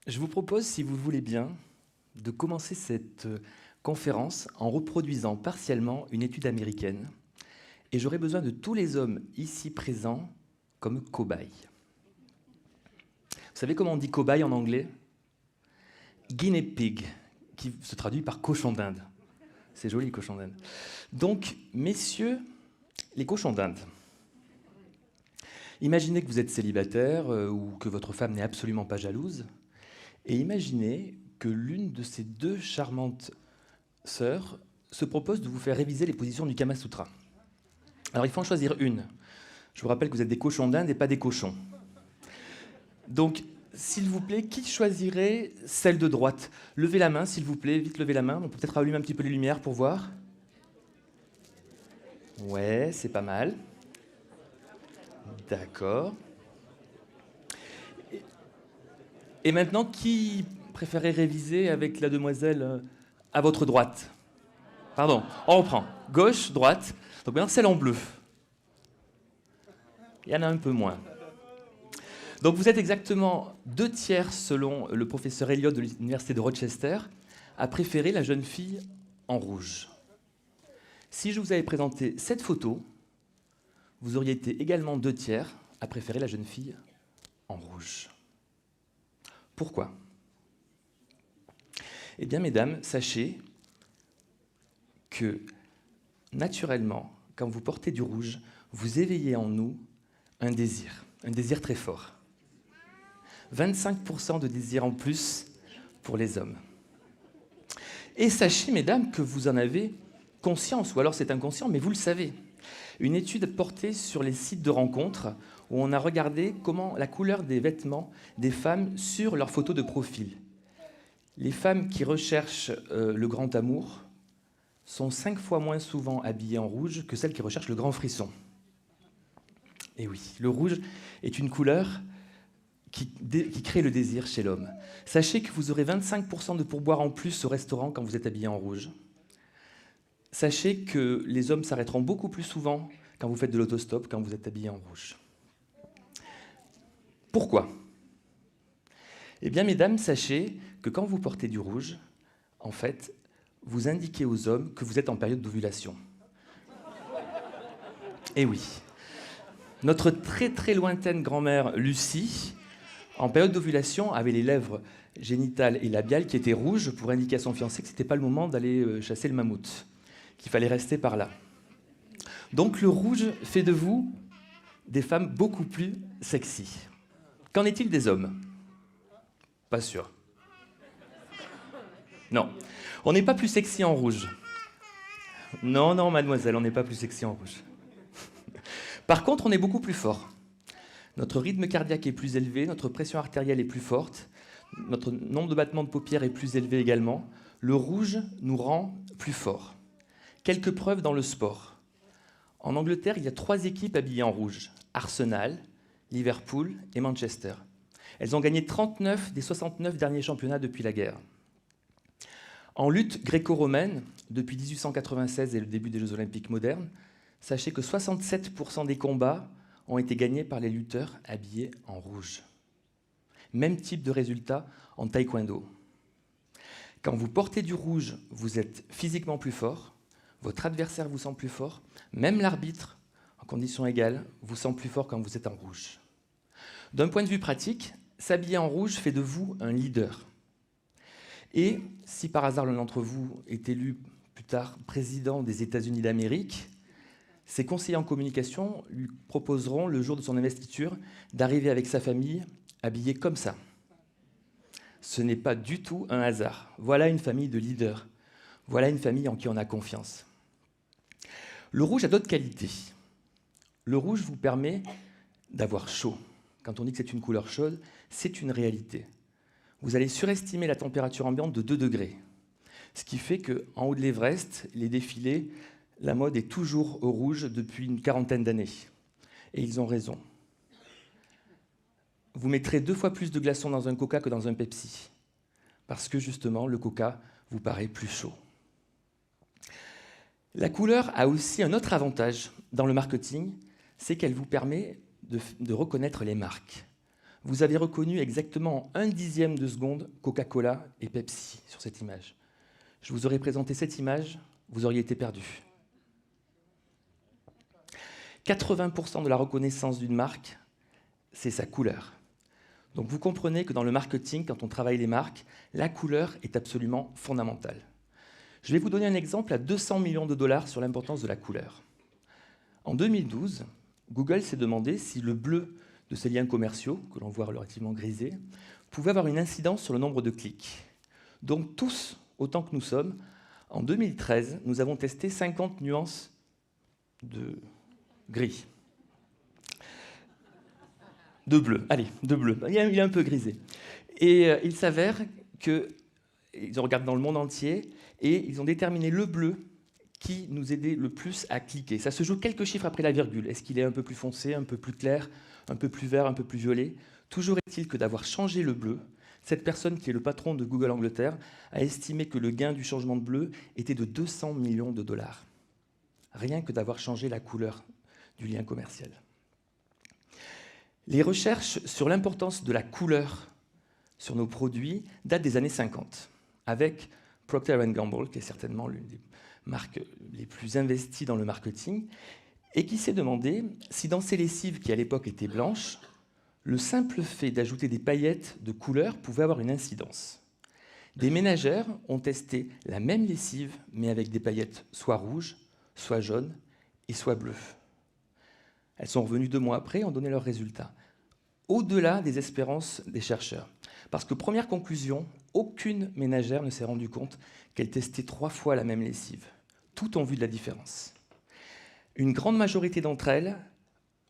Je vous propose, si vous le voulez bien, de commencer cette conférence en reproduisant partiellement une étude américaine. Et j'aurai besoin de tous les hommes ici présents comme cobayes. Vous savez comment on dit cobaye en anglais? Guinea pig, qui se traduit par cochon d'Inde. C'est joli, cochon d'Inde. Donc, messieurs, les cochons d'Inde. Imaginez que vous êtes célibataire ou que votre femme n'est absolument pas jalouse. Et imaginez que l'une de ces deux charmantes sœurs se propose de vous faire réviser les positions du Kama Sutra. Alors il faut en choisir une. Je vous rappelle que vous êtes des cochons d'Inde et pas des cochons. Donc, s'il vous plaît, qui choisirait celle de droite? Levez la main, s'il vous plaît, vite levez la main. On peut peut-être allumer un petit peu les lumières pour voir. Ouais, c'est pas mal. D'accord. Et maintenant, qui préférait réviser avec la demoiselle à votre droite? Pardon, on reprend. Gauche, droite. Donc maintenant, celle en bleu. Il y en a un peu moins. Donc vous êtes exactement 2/3, selon le professeur Elliott de l'université de Rochester, à préférer la jeune fille en rouge. Si je vous avais présenté cette photo, vous auriez été également 2/3 à préférer la jeune fille en rouge. Pourquoi? Eh bien, mesdames, sachez que, naturellement, quand vous portez du rouge, vous éveillez en nous un désir très fort. 25% de désir en plus pour les hommes. Et sachez, mesdames, que vous en avez conscience, ou alors c'est inconscient, mais vous le savez. Une étude portée sur les sites de rencontres où on a regardé comment la couleur des vêtements des femmes sur leurs photos de profil. Les femmes qui recherchent le grand amour sont 5 fois moins souvent habillées en rouge que celles qui recherchent le grand frisson. Et oui, le rouge est une couleur qui crée le désir chez l'homme. Sachez que vous aurez 25% de pourboire en plus au restaurant quand vous êtes habillé en rouge. Sachez que les hommes s'arrêteront beaucoup plus souvent quand vous faites de l'autostop, quand vous êtes habillé en rouge. Pourquoi? Eh bien, mesdames, sachez que quand vous portez du rouge, en fait, vous indiquez aux hommes que vous êtes en période d'ovulation. Eh oui. Notre très très lointaine grand-mère Lucie, en période d'ovulation, avait les lèvres génitales et labiales qui étaient rouges pour indiquer à son fiancé que ce n'était pas le moment d'aller chasser le mammouth, qu'il fallait rester par là. Donc le rouge fait de vous des femmes beaucoup plus sexy. Qu'en est-il des hommes? Pas sûr. Non. On n'est pas plus sexy en rouge. Non, non, mademoiselle, on n'est pas plus sexy en rouge. Par contre, on est beaucoup plus fort. Notre rythme cardiaque est plus élevé, notre pression artérielle est plus forte, notre nombre de battements de paupières est plus élevé également. Le rouge nous rend plus forts. Quelques preuves dans le sport. En Angleterre, il y a 3 équipes habillées en rouge. Arsenal, Liverpool et Manchester. Elles ont gagné 39 des 69 derniers championnats depuis la guerre. En lutte gréco-romaine, depuis 1896 et le début des Jeux olympiques modernes, sachez que 67% des combats ont été gagnés par les lutteurs habillés en rouge. Même type de résultat en taekwondo. Quand vous portez du rouge, vous êtes physiquement plus fort, votre adversaire vous sent plus fort, même l'arbitre, en conditions égales, vous sent plus fort quand vous êtes en rouge. D'un point de vue pratique, s'habiller en rouge fait de vous un leader. Et si par hasard l'un d'entre vous est élu plus tard président des États-Unis d'Amérique, ses conseillers en communication lui proposeront, le jour de son investiture, d'arriver avec sa famille habillée comme ça. Ce n'est pas du tout un hasard. Voilà une famille de leaders. Voilà une famille en qui on a confiance. Le rouge a d'autres qualités. Le rouge vous permet d'avoir chaud. Quand on dit que c'est une couleur chaude, c'est une réalité. Vous allez surestimer la température ambiante de 2 degrés. Ce qui fait qu'en haut de l'Everest, les défilés, la mode est toujours au rouge depuis une 40aine d'années. Et ils ont raison. Vous mettrez 2 fois plus de glaçons dans un Coca que dans un Pepsi. Parce que justement, le Coca vous paraît plus chaud. La couleur a aussi un autre avantage dans le marketing, c'est qu'elle vous permet de reconnaître les marques. vous avez reconnu exactement en 1/10 de seconde Coca-Cola et Pepsi sur cette image. Je vous aurais présenté cette image, vous auriez été perdu. 80% de la reconnaissance d'une marque, c'est sa couleur. Donc vous comprenez que dans le marketing, quand on travaille les marques, la couleur est absolument fondamentale. Je vais vous donner un exemple à 200 millions de dollars sur l'importance de la couleur. En 2012, Google s'est demandé si le bleu de ces liens commerciaux, que l'on voit relativement grisés, pouvait avoir une incidence sur le nombre de clics. Donc tous, autant que nous sommes, en 2013, nous avons testé 50 nuances de gris. De bleu, allez, de bleu. Il est un peu grisé. Et il s'avère qu'ils ont regardé dans le monde entier et ils ont déterminé le bleu qui nous aidait le plus à cliquer. Ça se joue quelques chiffres après la virgule. Est-ce qu'il est un peu plus foncé, un peu plus clair, un peu plus vert, un peu plus violet? Toujours est-il que d'avoir changé le bleu, cette personne qui est le patron de Google Angleterre a estimé que le gain du changement de bleu était de 200 millions de dollars. Rien que d'avoir changé la couleur du lien commercial. Les recherches sur l'importance de la couleur sur nos produits datent des années 50, avec Procter & Gamble, qui est certainement l'une des marques les plus investies dans le marketing, et qui s'est demandé si dans ces lessives qui à l'époque étaient blanches, le simple fait d'ajouter des paillettes de couleur pouvait avoir une incidence. Des ménagères ont testé la même lessive, mais avec des paillettes soit rouges, soit jaunes et soit bleues. Elles sont revenues 2 mois après et ont donné leurs résultats. Au-delà des espérances des chercheurs. Parce que, première conclusion, aucune ménagère ne s'est rendue compte qu'elle testait 3 fois la même lessive. Toutes ont vu de la différence. Une grande majorité d'entre elles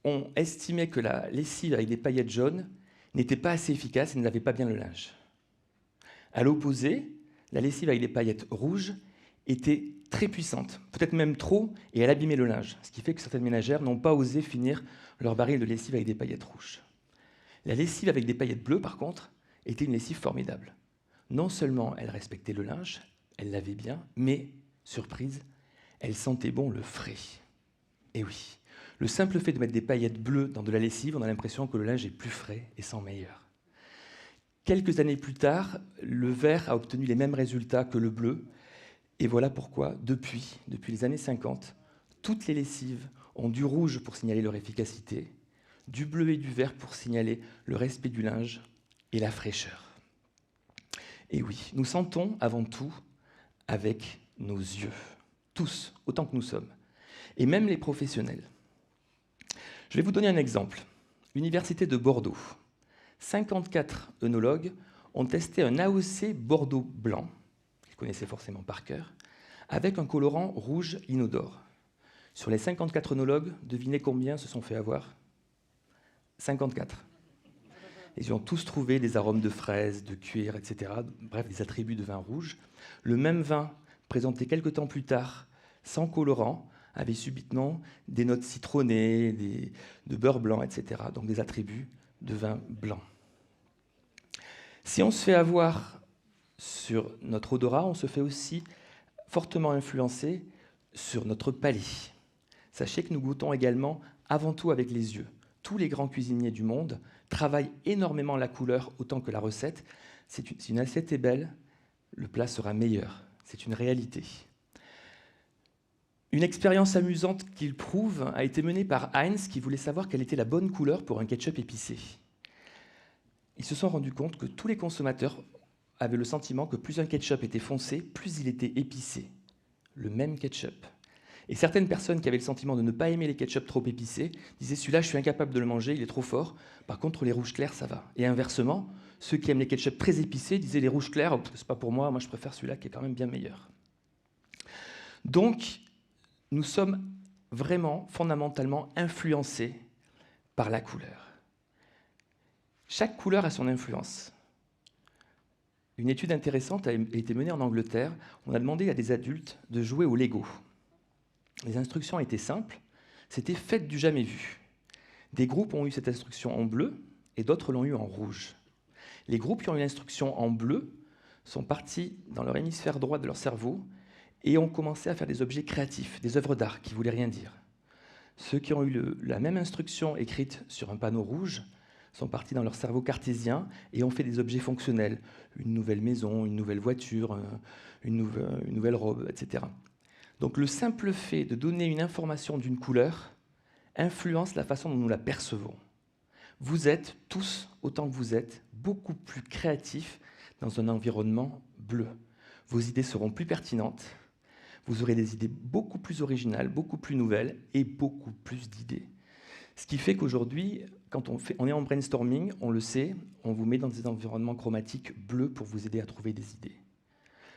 ont estimé que la lessive avec des paillettes jaunes n'était pas assez efficace et ne lavait pas bien le linge. À l'opposé, la lessive avec des paillettes rouges était très puissante, peut-être même trop, et elle abîmait le linge, ce qui fait que certaines ménagères n'ont pas osé finir leur baril de lessive avec des paillettes rouges. La lessive avec des paillettes bleues, par contre, était une lessive formidable. Non seulement elle respectait le linge, elle lavait bien, mais, surprise, elle sentait bon le frais. Et oui, le simple fait de mettre des paillettes bleues dans de la lessive, on a l'impression que le linge est plus frais et sent meilleur. Quelques années plus tard, le vert a obtenu les mêmes résultats que le bleu, et voilà pourquoi, depuis les années 50, toutes les lessives ont du rouge pour signaler leur efficacité, du bleu et du vert pour signaler le respect du linge et la fraîcheur. Et oui, nous sentons avant tout avec nos yeux, tous, autant que nous sommes, et même les professionnels. Je vais vous donner un exemple. Université de Bordeaux. 54 œnologues ont testé un AOC Bordeaux blanc, qu'ils connaissaient forcément par cœur, avec un colorant rouge inodore. Sur les 54 œnologues, devinez combien se sont fait avoir? 54. Ils ont tous trouvé des arômes de fraises, de cuir, etc. Bref, des attributs de vin rouge. Le même vin, présenté quelque temps plus tard, sans colorant, avait subitement des notes citronnées, de beurre blanc, etc. Donc des attributs de vin blanc. Si on se fait avoir sur notre odorat, on se fait aussi fortement influencer sur notre palais. Sachez que nous goûtons également avant tout avec les yeux. Tous les grands cuisiniers du monde travaillent énormément la couleur autant que la recette. Si une assiette est belle, le plat sera meilleur. C'est une réalité. Une expérience amusante qu'il prouve a été menée par Heinz qui voulait savoir quelle était la bonne couleur pour un ketchup épicé. Ils se sont rendus compte que tous les consommateurs avaient le sentiment que plus un ketchup était foncé, plus il était épicé. Le même ketchup. Et certaines personnes qui avaient le sentiment de ne pas aimer les ketchup trop épicés disaient « celui-là, je suis incapable de le manger, il est trop fort. Par contre, les rouges clairs, ça va. » Et inversement, ceux qui aiment les ketchup très épicés disaient « les rouges clairs, c'est pas pour moi, moi je préfère celui-là qui est quand même bien meilleur. » Donc, nous sommes vraiment fondamentalement influencés par la couleur. Chaque couleur a son influence. Une étude intéressante a été menée en Angleterre. On a demandé à des adultes de jouer au Lego. Les instructions étaient simples, c'était « faites du jamais vu ». Des groupes ont eu cette instruction en bleu et d'autres l'ont eu en rouge. Les groupes qui ont eu l'instruction en bleu sont partis dans leur hémisphère droit de leur cerveau et ont commencé à faire des objets créatifs, des œuvres d'art qui ne voulaient rien dire. Ceux qui ont eu la même instruction écrite sur un panneau rouge sont partis dans leur cerveau cartésien et ont fait des objets fonctionnels. Une nouvelle maison, une nouvelle voiture, une nouvelle robe, etc. Donc le simple fait de donner une information d'une couleur influence la façon dont nous la percevons. Vous êtes tous, autant que vous êtes, beaucoup plus créatifs dans un environnement bleu. Vos idées seront plus pertinentes, vous aurez des idées beaucoup plus originales, beaucoup plus nouvelles et beaucoup plus d'idées. Ce qui fait qu'aujourd'hui, quand on est en brainstorming, on le sait, on vous met dans des environnements chromatiques bleus pour vous aider à trouver des idées.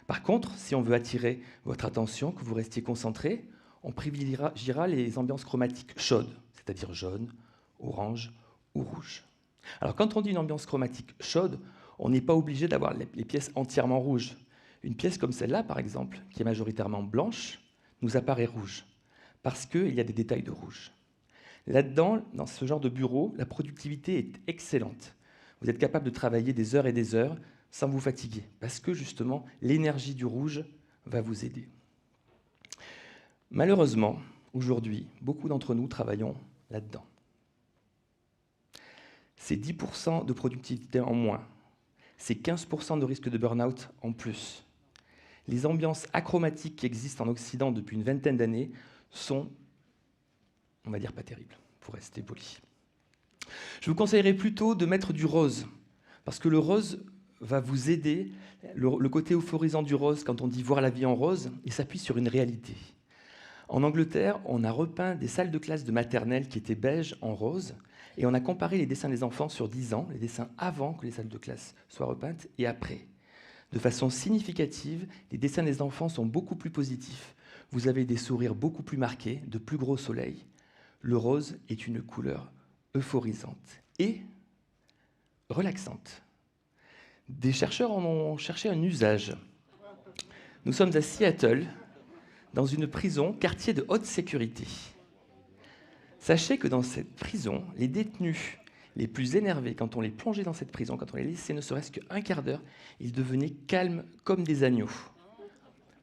Par contre, si on veut attirer votre attention, que vous restiez concentré, on privilégiera les ambiances chromatiques chaudes, c'est-à-dire jaune, orange ou rouge. Alors quand on dit une ambiance chromatique chaude, on n'est pas obligé d'avoir les pièces entièrement rouges. Une pièce comme celle-là, par exemple, qui est majoritairement blanche, nous apparaît rouge, parce qu'il y a des détails de rouge. Là-dedans, dans ce genre de bureau, la productivité est excellente. Vous êtes capable de travailler des heures et des heures sans vous fatiguer, parce que justement, l'énergie du rouge va vous aider. Malheureusement, aujourd'hui, beaucoup d'entre nous travaillons là-dedans. C'est 10% de productivité en moins, c'est 15% de risque de burn-out en plus. Les ambiances achromatiques qui existent en Occident depuis une vingtaine d'années sont, on va dire, pas terribles, pour rester poli. Je vous conseillerais plutôt de mettre du rose, parce que le rose va vous aider. Le côté euphorisant du rose, quand on dit voir la vie en rose, il s'appuie sur une réalité. En Angleterre, on a repeint des salles de classe de maternelle qui étaient beiges en rose, et on a comparé les dessins des enfants sur 10 ans, les dessins avant que les salles de classe soient repeintes, et après. De façon significative, les dessins des enfants sont beaucoup plus positifs. Vous avez des sourires beaucoup plus marqués, de plus gros soleils. Le rose est une couleur euphorisante et relaxante. Des chercheurs en ont cherché un usage. Nous sommes à Seattle, dans une prison, quartier de haute sécurité. Sachez que dans cette prison, les détenus les plus énervés, quand on les plongeait dans cette prison, quand on les laissait ne serait-ce qu'un quart d'heure, ils devenaient calmes comme des agneaux.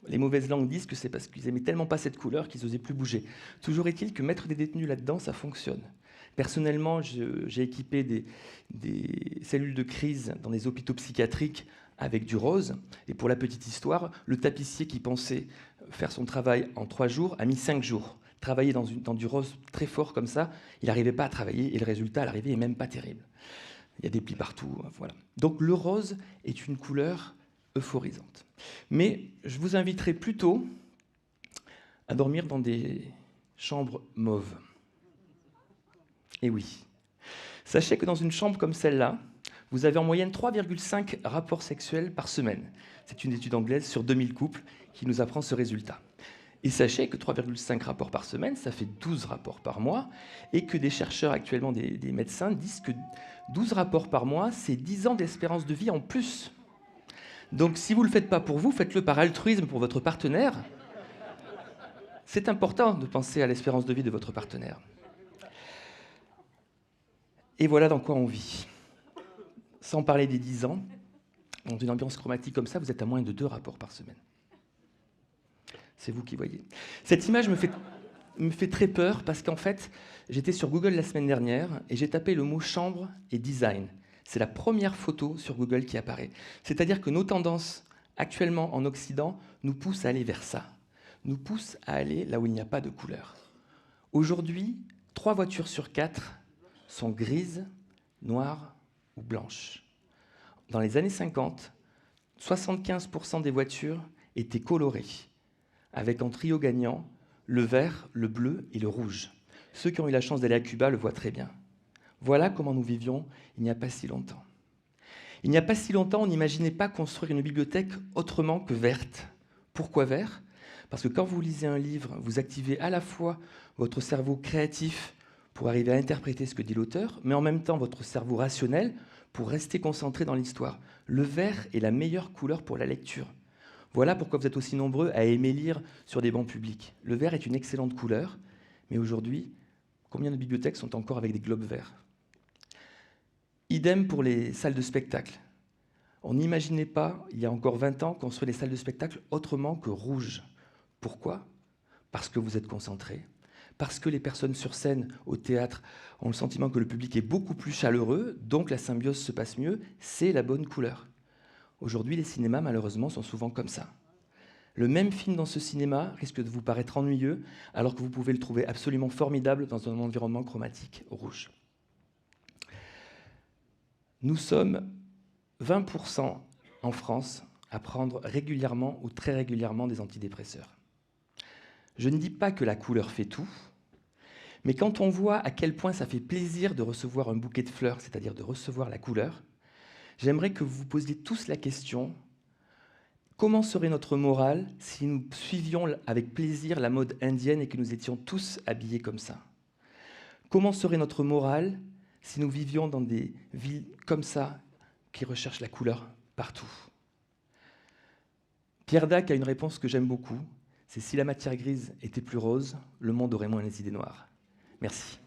Les mauvaises langues disent que c'est parce qu'ils aimaient tellement pas cette couleur qu'ils n'osaient plus bouger. Toujours est-il que mettre des détenus là-dedans, ça fonctionne. Personnellement, j'ai équipé des cellules de crise dans des hôpitaux psychiatriques avec du rose. Et pour la petite histoire, le tapissier qui pensait faire son travail en 3 jours a mis 5 jours. Travailler dans du rose très fort comme ça, il n'arrivait pas à travailler et le résultat à l'arrivée est même pas terrible. Il y a des plis partout, voilà. Donc le rose est une couleur euphorisante. Mais je vous inviterai plutôt à dormir dans des chambres mauves. Et oui. Sachez que dans une chambre comme celle-là, vous avez en moyenne 3,5 rapports sexuels par semaine. C'est une étude anglaise sur 2000 couples qui nous apprend ce résultat. Et sachez que 3,5 rapports par semaine, ça fait 12 rapports par mois, et que des chercheurs actuellement, des médecins, disent que 12 rapports par mois, c'est 10 ans d'espérance de vie en plus. Donc si vous ne le faites pas pour vous, faites-le par altruisme pour votre partenaire. C'est important de penser à l'espérance de vie de votre partenaire. Et voilà dans quoi on vit. Sans parler des 10 ans, dans une ambiance chromatique comme ça, vous êtes à moins de 2 rapports par semaine. C'est vous qui voyez. Cette image me fait très peur parce qu'en fait, j'étais sur Google la semaine dernière et j'ai tapé le mot chambre et design. C'est la première photo sur Google qui apparaît. C'est-à-dire que nos tendances actuellement en Occident nous poussent à aller vers ça. Nous poussent à aller là où il n'y a pas de couleur. Aujourd'hui, 3 voitures sur 4 sont grises, noires ou blanches. Dans les années 50, 75% des voitures étaient colorées, avec en trio gagnant le vert, le bleu et le rouge. Ceux qui ont eu la chance d'aller à Cuba le voient très bien. Voilà comment nous vivions il n'y a pas si longtemps. Il n'y a pas si longtemps, on n'imaginait pas construire une bibliothèque autrement que verte. Pourquoi vert ? Parce que quand vous lisez un livre, vous activez à la fois votre cerveau créatif pour arriver à interpréter ce que dit l'auteur, mais en même temps votre cerveau rationnel pour rester concentré dans l'histoire. Le vert est la meilleure couleur pour la lecture. Voilà pourquoi vous êtes aussi nombreux à aimer lire sur des bancs publics. Le vert est une excellente couleur, mais aujourd'hui, combien de bibliothèques sont encore avec des globes verts ? Idem pour les salles de spectacle. On n'imaginait pas, il y a encore 20 ans, construire des salles de spectacle autrement que rouges. Pourquoi ? Parce que vous êtes concentrés, parce que les personnes sur scène, au théâtre, ont le sentiment que le public est beaucoup plus chaleureux, donc la symbiose se passe mieux, c'est la bonne couleur. Aujourd'hui, les cinémas, malheureusement, sont souvent comme ça. Le même film dans ce cinéma risque de vous paraître ennuyeux, alors que vous pouvez le trouver absolument formidable dans un environnement chromatique rouge. Nous sommes 20% en France à prendre régulièrement ou très régulièrement des antidépresseurs. Je ne dis pas que la couleur fait tout, mais quand on voit à quel point ça fait plaisir de recevoir un bouquet de fleurs, c'est-à-dire de recevoir la couleur, j'aimerais que vous vous posiez tous la question: comment serait notre morale si nous suivions avec plaisir la mode indienne et que nous étions tous habillés comme ça? Comment serait notre morale si nous vivions dans des villes comme ça, qui recherchent la couleur partout? Pierre Dac a une réponse que j'aime beaucoup, c'est: si la matière grise était plus rose, le monde aurait moins les idées noires. Merci.